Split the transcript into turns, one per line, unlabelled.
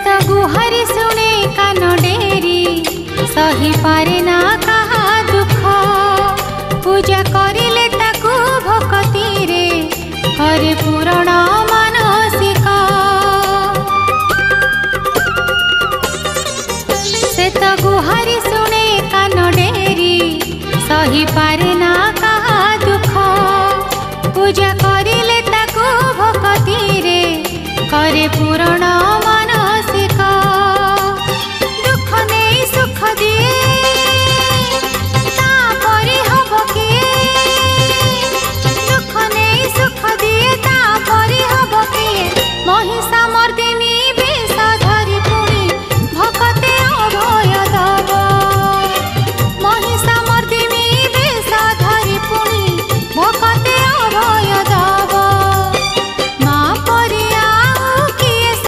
तो गुहारी शुणे कान डेरी सही पारे ना कहा दुख पूजा करिले ताकू भक्ति रे करे पूरण मानसिक से तो गुहारी शुणे कान डेरी सही पारे ना कहा दुख पूजा करिले ताकू भक्ति रे करे पूरण